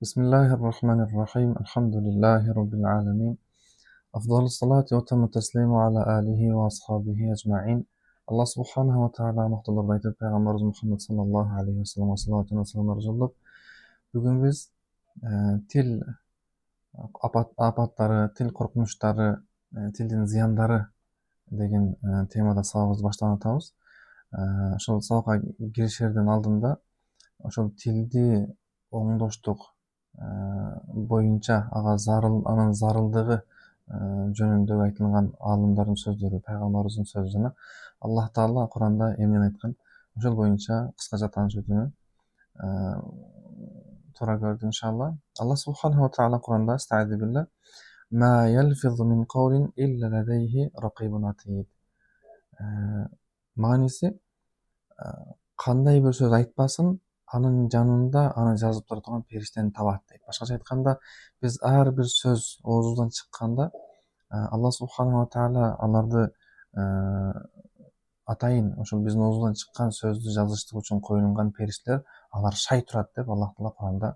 بسم الله الرحمن الرحيم الحمد لله رب العالمين أفضل الصلاة وتم التسليم على آله وأصحابه أجمعين الله سبحانه وتعالى мақтауларды айтып пайғамбарымыз Мұхаммад саллаллаху алейхи вассаламға салауат және саламдар жолдап бүгін біз тіл апаттары, тіл қорқыныштары, тілдің зияндары деген темада сабағымызды баштатабыз. Ошол сабакка киришерден алдында ошол тилди оңдоштук боюнча анын зарылдыгы жөнүндө айтылган аалымдардын сөздөрү, пайгамбарыбыздын сөзү жана Аллах Таала Куранда эмнени айткан, ошол боюнча кыскача таанышып өтүүнү туура көрдү иншалла. Аллах субханаху ва таала Куранда "Стаиду билlah, ма ялфизу мин каулин илля ладайхи рақибун атид". Мааниси, кандай бир сөз айтпасын, анын жанында аны жазып тура турган периштени табат дейт. Башкача айтканда, биз ар бир сөз оозубуздан чыкканда, Аллах субханаху ва таала аларды атайын ошол биздин оозубуздан чыккан сөздү жазыштык үчүн коюлган периштелер, алар шай турат деп Аллах Таала Куранда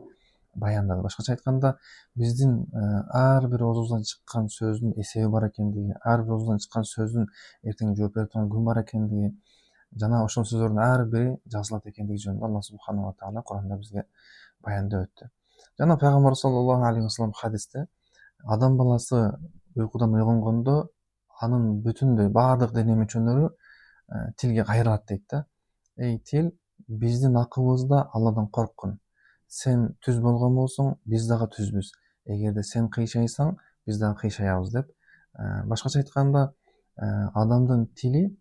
баяндады. Башкача айтканда, биздин ар бир оозубуздан чыккан сөздүн эсеби бар экендиги, ар бир оозубуздан чыккан сөздүн эртең жооп берип турган күн бар экендиги жана ошол сөздөрдүн ар бири жазылат экендиги жөнүндө Аллах субханаху ва таала Куранда бизге баяндап өттү. Жана пайгамбар саллаллаху алейхи вассалам хадисте адам баласы уйкудан ойгонгондо анын бүтүндөй баардык дене мүчөлөрү тилге кайрылат дейт да. Эй тил, биздин акыбызда Алладан корккун. Сен түз болгон болсоң, биз дагы түзбүз. Эгерде сен кыйшайсаң, биз дагы кыйшаябыз деп. Башкача айтканда, адамдын тилинин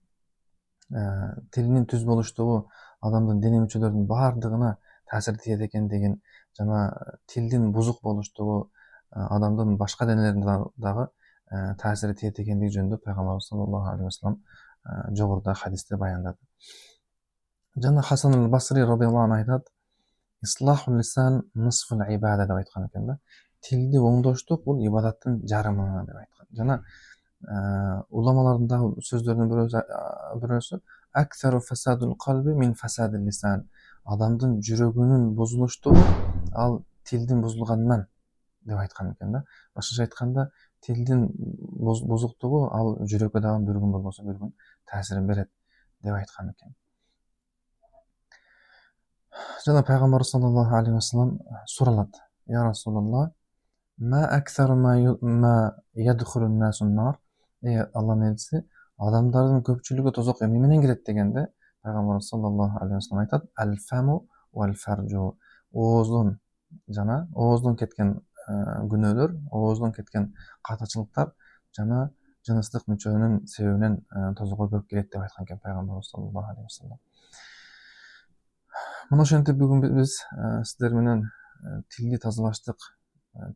түз болуштугу адамдын дене мүчөлөрүнүн баардыгына таасир тиет экендигин жана тилдин бузук болуштугу адамдын башка денелерине дагы таасири тиет экендиги жөнүндө пайгамбарыбыз саллаллаху алейхи вассалам жогоруда хадисте баяндады. Жана Хасан аль-Басри радиаллаху анху айтат: "Ислахул лисан нисфул ибада" деп айткан экен да. Тилди оңдоштук бул ибадаттын жарымы деп айткан. Жана уламалардын дагы сөздөрүнүн бирөөсү "Аксару фасадул калби мин фасадил лисан". Адамдын жүрөгүнүн бузулуштугу ал тилдин бузулганынан деп айткан экен да. Башкача айтканда, тилдин бузуктугу ал жүрөккө дагы бир күн болбосо бир күн таасирин берет деп айткан экен. Жана пайгамбар саллаллаху алейхи вассалам суралат: "Я Расулаллах, ма аксару ма ядхулун насун нар?" Алланын элчиси, адамдардын көпчүлүгү тозокко эмне менен кирет дегенде, пайгамбар саллаллаху алейхи вассалам айтат: "Аль-фаму валь фаржу". Ооздон кеткен күнөөлөр, ооздон кеткен катачылыктар жана жыныстык мүчөнүн себебинен тозокко көп кирет деп айткан экен пайгамбарыбыз саллаллаху алейхи вассалам. Мына ошентип бүгүн биз сиздер менен тилди тазалаштык,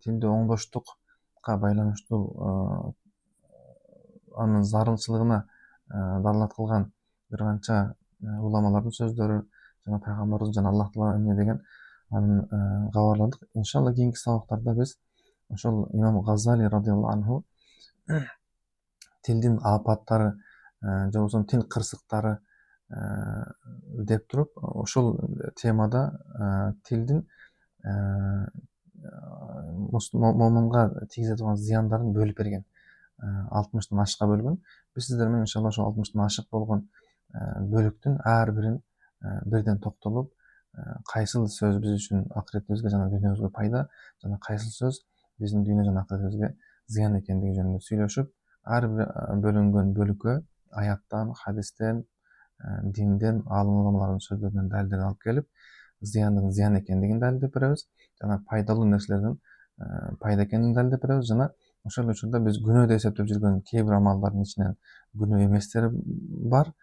тилди оңдоштукка байланыштуу анын зарылчылыгына далилат кылган бир канча уламалардын сөздөрү жана пайгамбарыбыз жана Аллах Таала эмне деген анын кабарладык. Иншалла кийинки сабактарда биз ошол имам Газали радиаллаху анху тилдин апаттары же болбосо тил кырсыктары деп туруп ошол темада тилдин момунга тийгизе турган зыяндарын бөлүп берген. 60-тан ашыкка бөлгөн. Биз сиздер менен иншалла ошол 60-тан ашык болгон бөлүктүн ар бирин бирден токтолуп, кайсыл сөз биз үчүн акыретибизге жана дүйнөбүзгө пайда, жана кайсыл сөз биздин дүйнө жана акыретибизге зыян экендиги жөнүндө сүйлөшүп, ар бир бөлүнгөн бөлүккө аяттан, хадистен, динден, аалым уламалардын сөздөрүнөн далилдерди алып келип, зыяндын зыян экендигин далилдеп беребиз, жана пайдалуу нерселердин пайда экенин далилдеп беребиз, жана ошол учурда биз күнөө деп эсептеп жүргөн кээ бир амалдардын ичинен күнөө эместери бар,